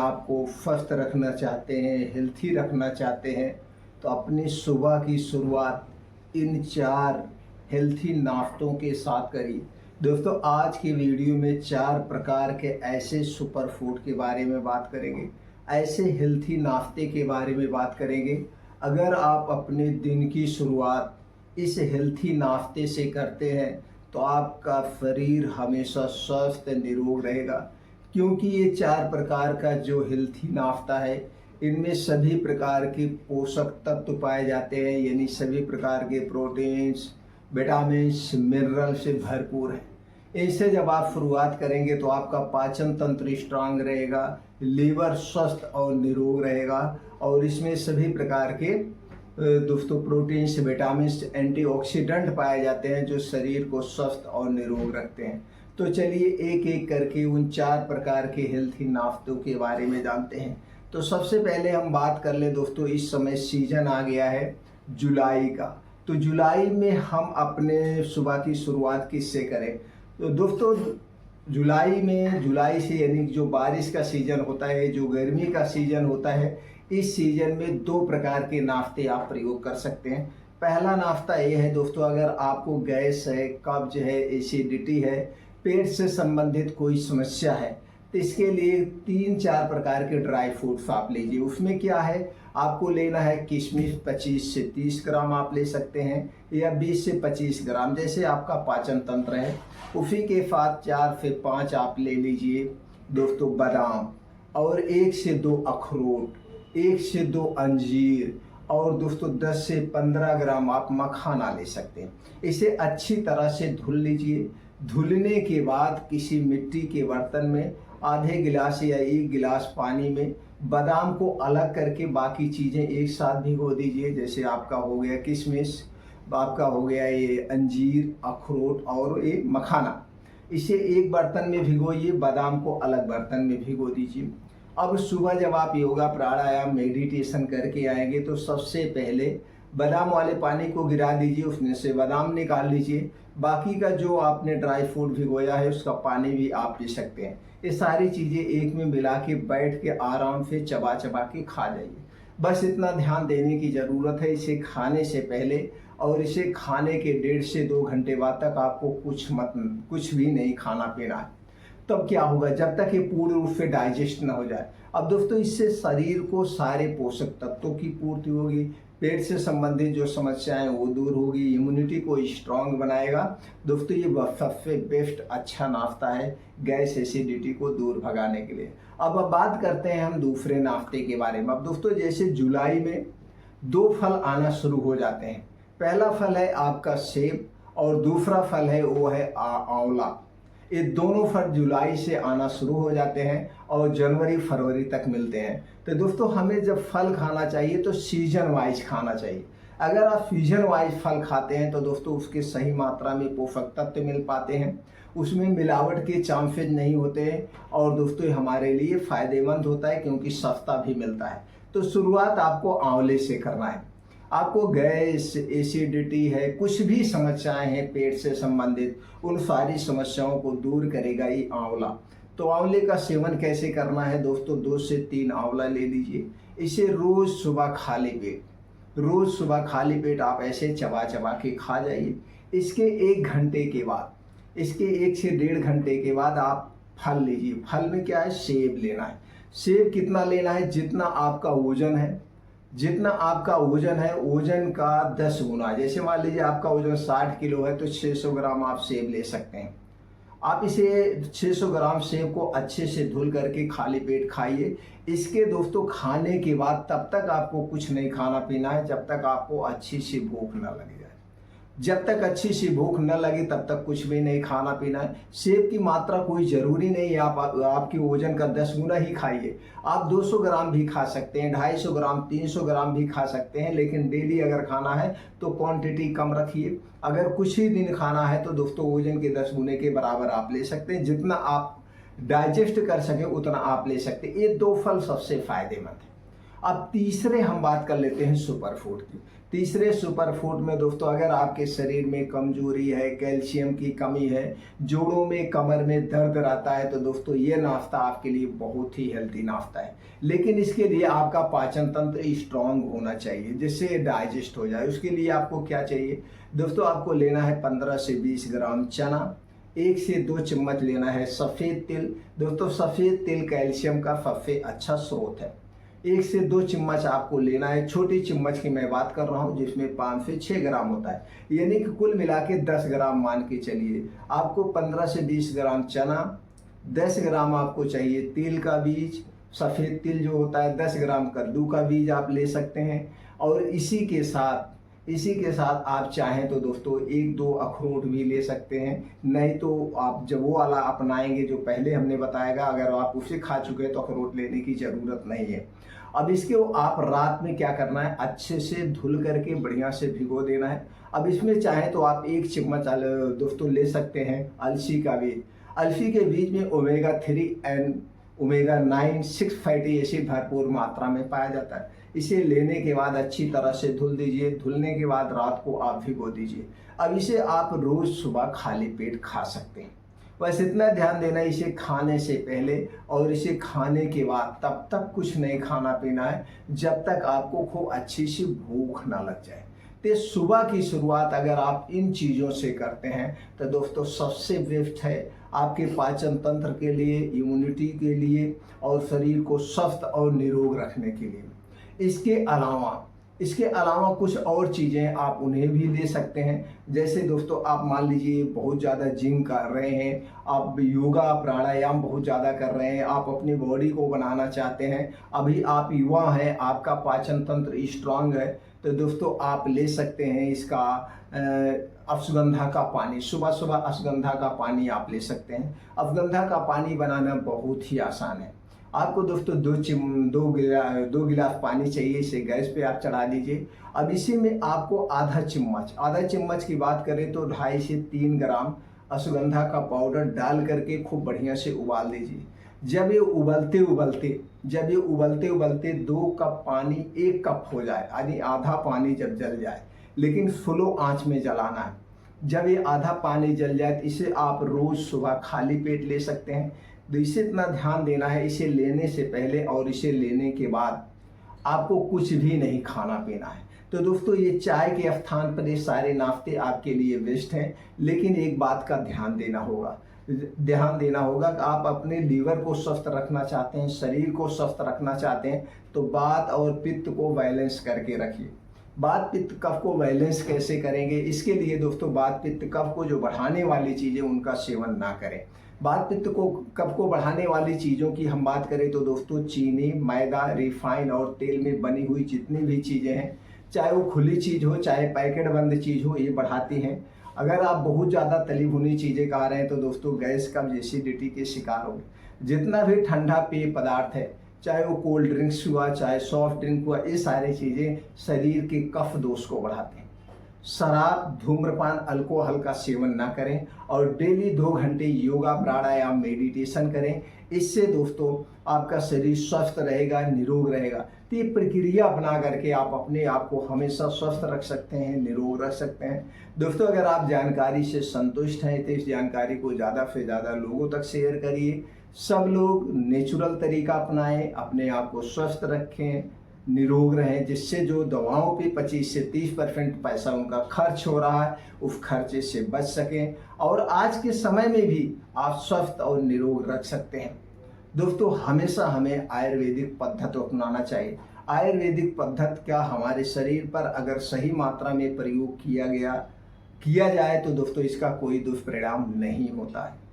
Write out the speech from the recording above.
आप को स्वस्थ रखना चाहते हैं, हेल्थी रखना चाहते हैं, तो अपनी सुबह की शुरुआत इन 4 हेल्थी नाश्तों के साथ करिए। दोस्तों, आज की वीडियो में 4 प्रकार के ऐसे सुपर फूड के बारे में बात करेंगे, ऐसे हेल्थी नाश्ते के बारे में बात करेंगे। अगर आप अपने दिन की शुरुआत इस हेल्थी नाश्ते से करते हैं तो आपका शरीर हमेशा स्वस्थ निरोग रहेगा, क्योंकि ये 4 प्रकार का जो हेल्थी नाश्ता है इनमें सभी प्रकार के पोषक तत्व पाए जाते हैं, यानी सभी प्रकार के प्रोटीन्स, विटामिन्स, मिनरल से भरपूर है। इनसे जब आप शुरुआत करेंगे तो आपका पाचन तंत्र स्ट्रांग रहेगा, लीवर स्वस्थ और निरोग रहेगा, और इसमें सभी प्रकार के दोस्तों प्रोटीन्स, विटामिन्स, एंटीऑक्सीडेंट पाए जाते हैं जो शरीर को स्वस्थ और निरोग रखते हैं। तो चलिए एक एक करके उन 4 प्रकार के हेल्थी नाश्तों के बारे में जानते हैं। तो सबसे पहले हम बात कर लें दोस्तों, इस समय सीजन आ गया है जुलाई का। तो जुलाई में हम अपने सुबह की शुरुआत किससे करें? तो दोस्तों, जुलाई से यानी जो बारिश का सीजन होता है, जो गर्मी का सीजन होता है, इस सीजन में 2 प्रकार के नाश्ते आप प्रयोग कर सकते हैं। पहला नाश्ता ये है दोस्तों, अगर आपको गैस है, कब्ज है, एसिडिटी है, पेट से संबंधित कोई समस्या है, तो इसके लिए 3-4 प्रकार के ड्राई फ्रूट्स आप लीजिए। उसमें क्या है, आपको लेना है किशमिश 25 से 30 ग्राम आप ले सकते हैं, या 20 से 25 ग्राम, जैसे आपका पाचन तंत्र है। उसी के साथ 4 से 5 आप ले लीजिए दोस्तों बादाम, और 1 से 2 अखरोट, 1 से 2 अंजीर, और दोस्तों 10 से 15 ग्राम आप मखाना ले सकते हैं। इसे अच्छी तरह से धुल लीजिए। धुलने के बाद किसी मिट्टी के बर्तन में आधे गिलास या 1 गिलास पानी में बादाम को अलग करके बाकी चीज़ें एक साथ भिगो दीजिए। जैसे आपका हो गया किशमिश, आपका हो गया ये अंजीर, अखरोट और ये मखाना, इसे एक बर्तन में भिगोइए, बादाम को अलग बर्तन में भिगो दीजिए। अब सुबह जब आप योगा, प्राणायाम, मेडिटेशन करके आएंगे तो सबसे पहले बादाम वाले पानी को गिरा दीजिए, उसमें से बादाम निकाल लीजिए। बाकी का जो आपने ड्राई फ्रूट भिगोया है उसका पानी भी आप पी सकते हैं। ये सारी चीज़ें एक में मिला के बैठ के आराम से चबा चबा के खा जाइए। बस इतना ध्यान देने की ज़रूरत है इसे खाने से पहले, और इसे खाने के 1.5 से 2 घंटे बाद तक आपको कुछ भी नहीं खाना पीना है। तब क्या होगा, जब तक ये पूर्ण रूप से डाइजेस्ट ना हो जाए। अब दोस्तों, इससे शरीर को सारे पोषक तत्वों की पूर्ति होगी, पेट से संबंधित जो समस्याएं वो दूर होगी, इम्यूनिटी को स्ट्रांग बनाएगा। दोस्तों, ये सबसे बेस्ट अच्छा नाश्ता है गैस, एसिडिटी को दूर भगाने के लिए। अब बात करते हैं हम दूसरे नाश्ते के बारे में। अब दोस्तों, जैसे जुलाई में 2 फल आना शुरू हो जाते हैं। पहला फल है आपका सेब, और दूसरा फल है वो है आंवला। ये दोनों फल जुलाई से आना शुरू हो जाते हैं और जनवरी फरवरी तक मिलते हैं। तो दोस्तों, हमें जब फल खाना चाहिए तो सीजन वाइज खाना चाहिए। अगर आप सीजन वाइज फल खाते हैं तो दोस्तों उसके सही मात्रा में पोषक तत्व मिल पाते हैं, उसमें मिलावट के चांसेज नहीं होते हैं, और दोस्तों ये हमारे लिए फ़ायदेमंद होता है क्योंकि सस्ता भी मिलता है। तो शुरुआत आपको आंवले से करना है। आपको गैस, एसिडिटी है, कुछ भी समस्याएं हैं पेट से संबंधित, उन सारी समस्याओं को दूर करेगा ये आंवला। तो आंवले का सेवन कैसे करना है दोस्तों, 2 से 3 आंवला ले लीजिए। इसे रोज़ सुबह खाली पेट आप ऐसे चबा चबा के खा जाइए। इसके 1 घंटे के बाद, इसके 1 से 1.5 घंटे के बाद आप फल लीजिए। फल में क्या है, सेब लेना है। सेब कितना लेना है, जितना आपका वजन है, वजन का 10 गुना। जैसे मान लीजिए आपका वजन 60 किलो है तो 600 ग्राम आप सेब ले सकते हैं। आप इसे 600 ग्राम सेब को अच्छे से धुल करके खाली पेट खाइए। इसके दोस्तों खाने के बाद तब तक आपको कुछ नहीं खाना पीना है जब तक आपको अच्छी सी भूख न लगे। जब तक अच्छी सी भूख न लगे तब तक कुछ भी नहीं खाना पीना है। सेब की मात्रा कोई ज़रूरी नहीं है आपकी वजन का 10 गुना ही खाइए। आप 200 ग्राम भी खा सकते हैं, 250 ग्राम, 300 ग्राम भी खा सकते हैं, लेकिन डेली अगर खाना है तो क्वांटिटी कम रखिए। अगर कुछ ही दिन खाना है तो दोस्तों वजन के 10 गुने के बराबर आप ले सकते हैं। जितना आप डाइजेस्ट कर सके उतना आप ले सकते हैं। ये 2 फल सबसे फायदेमंद है। अब तीसरे हम बात कर लेते हैं सुपर फूड की। तीसरे सुपर फूड में दोस्तों अगर आपके शरीर में कमजोरी है, कैल्शियम की कमी है, जोड़ों में कमर में दर्द रहता है, तो दोस्तों ये नाश्ता आपके लिए बहुत ही हेल्दी नाश्ता है। लेकिन इसके लिए आपका पाचन तंत्र स्ट्रांग होना चाहिए जिससे डाइजेस्ट हो जाए। उसके लिए आपको क्या चाहिए दोस्तों, आपको लेना है 15 से 20 ग्राम चना, 1 से 2 चम्मच लेना है सफ़ेद तिल। दोस्तों सफ़ेद तिल कैल्शियम का सबसे अच्छा स्रोत है। 1 से 2 चम्मच आपको लेना है, छोटी चम्मच की मैं बात कर रहा हूँ जिसमें 5 से 6 ग्राम होता है, यानी कि कुल मिला के 10 ग्राम मान के चलिए। आपको 15 से 20 ग्राम चना, 10 ग्राम आपको चाहिए तिल का बीज, सफ़ेद तिल जो होता है, 10 ग्राम कद्दू का बीज आप ले सकते हैं। और इसी के साथ आप चाहें तो दोस्तों 1-2 अखरोट भी ले सकते हैं। नहीं तो आप जब वो वाला अपनाएंगे जो पहले हमने बताएगा, अगर आप उसे खा चुके हैं तो अखरोट लेने की ज़रूरत नहीं है। अब इसके आप रात में क्या करना है, अच्छे से धुल करके बढ़िया से भिगो देना है। अब इसमें चाहें तो आप 1 चम्मच दोस्तों ले सकते हैं अलसी का बीज। अलसी के बीज में omega 3 and omega 9 6 fatty acid भरपूर मात्रा में पाया जाता है। इसे लेने के बाद अच्छी तरह से धुल दीजिए। धुलने के बाद रात को आप भिगो दीजिए। अब इसे आप रोज़ सुबह खाली पेट खा सकते हैं। बस इतना ध्यान देना, इसे खाने से पहले और इसे खाने के बाद तब तक कुछ नहीं खाना पीना है जब तक आपको खूब अच्छी सी भूख ना लग जाए। तो सुबह की शुरुआत अगर आप इन चीज़ों से करते हैं तो दोस्तों सबसे बेस्ट है आपके पाचन तंत्र के लिए, इम्यूनिटी के लिए और शरीर को स्वस्थ और निरोग रखने के लिए। इसके अलावा कुछ और चीज़ें आप उन्हें भी ले सकते हैं। जैसे दोस्तों आप मान लीजिए बहुत ज़्यादा जिम कर रहे हैं, आप योगा प्राणायाम बहुत ज़्यादा कर रहे हैं, आप अपनी बॉडी को बनाना चाहते हैं, अभी आप युवा हैं, आपका पाचन तंत्र स्ट्रांग है, तो दोस्तों आप ले सकते हैं इसका अश्वगंधा का पानी। सुबह सुबह अश्वगंधा का पानी आप ले सकते हैं। अश्वगंधा का पानी बनाना बहुत ही आसान है। आपको दोस्तों 2 गिलास पानी चाहिए, इसे गैस पे आप चढ़ा दीजिए। अब इसी में आपको आधा चम्मच की बात करें तो 2.5 से 3 ग्राम अश्वगंधा का पाउडर डाल करके खूब बढ़िया से उबाल दीजिए। जब ये उबलते उबलते 2 कप पानी 1 कप हो जाए, यानी आधा पानी जब जल जाए, लेकिन स्लो आंच में जलाना है। जब ये आधा पानी जल जाए तो इसे आप रोज़ सुबह खाली पेट ले सकते हैं। तो इसे इतना ध्यान देना है, इसे लेने से पहले और इसे लेने के बाद आपको कुछ भी नहीं खाना पीना है। तो दोस्तों ये चाय के स्थान पर ये सारे नाश्ते आपके लिए बेस्ट हैं, लेकिन एक बात का ध्यान देना होगा कि आप अपने लीवर को स्वस्थ रखना चाहते हैं, शरीर को स्वस्थ रखना चाहते हैं, तो वात और पित्त को बैलेंस करके रखिए। वात पित्त कफ को बैलेंस कैसे करेंगे, इसके लिए दोस्तों वात पित्त कफ को जो बढ़ाने वाली चीज़ें उनका सेवन ना करें। वात पित्त को कफ को बढ़ाने वाली चीज़ों की हम बात करें तो दोस्तों चीनी, मैदा, रिफाइन और तेल में बनी हुई जितनी भी चीज़ें हैं, चाहे वो खुली चीज़ हो चाहे पैकेट बंद चीज़ हो, ये बढ़ाती हैं। अगर आप बहुत ज़्यादा तली भुनी चीज़ें खा रहे हैं तो दोस्तों गैस कब्ज एसिडिटी के शिकार होंगे। जितना भी ठंडा पेय पदार्थ है, चाहे वो कोल्ड ड्रिंक्स हुआ चाहे सॉफ्ट ड्रिंक हुआ, ये सारी चीज़ें शरीर के कफ दोष को बढ़ाते हैं। शराब, धूम्रपान, अल्कोहल का सेवन ना करें और डेली 2 घंटे योगा प्राणायाम मेडिटेशन करें। इससे दोस्तों आपका शरीर स्वस्थ रहेगा, निरोग रहेगा। तो ये प्रक्रिया अपना करके आप अपने आप को हमेशा स्वस्थ रख सकते हैं, निरोग रख सकते हैं। दोस्तों अगर आप जानकारी से संतुष्ट हैं तो इस जानकारी को ज़्यादा से ज़्यादा लोगों तक शेयर करिए। सब लोग नेचुरल तरीका अपनाएं, अपने आप को स्वस्थ रखें, निरोग रहें, जिससे जो दवाओं पे 25 से 30% पैसा उनका खर्च हो रहा है उस खर्चे से बच सकें और आज के समय में भी आप स्वस्थ और निरोग रख सकते हैं। दोस्तों हमेशा हमें आयुर्वेदिक पद्धति अपनाना चाहिए। आयुर्वेदिक पद्धति क्या हमारे शरीर पर अगर सही मात्रा में प्रयोग किया जाए तो दोस्तों इसका कोई दुष्परिणाम नहीं होता है।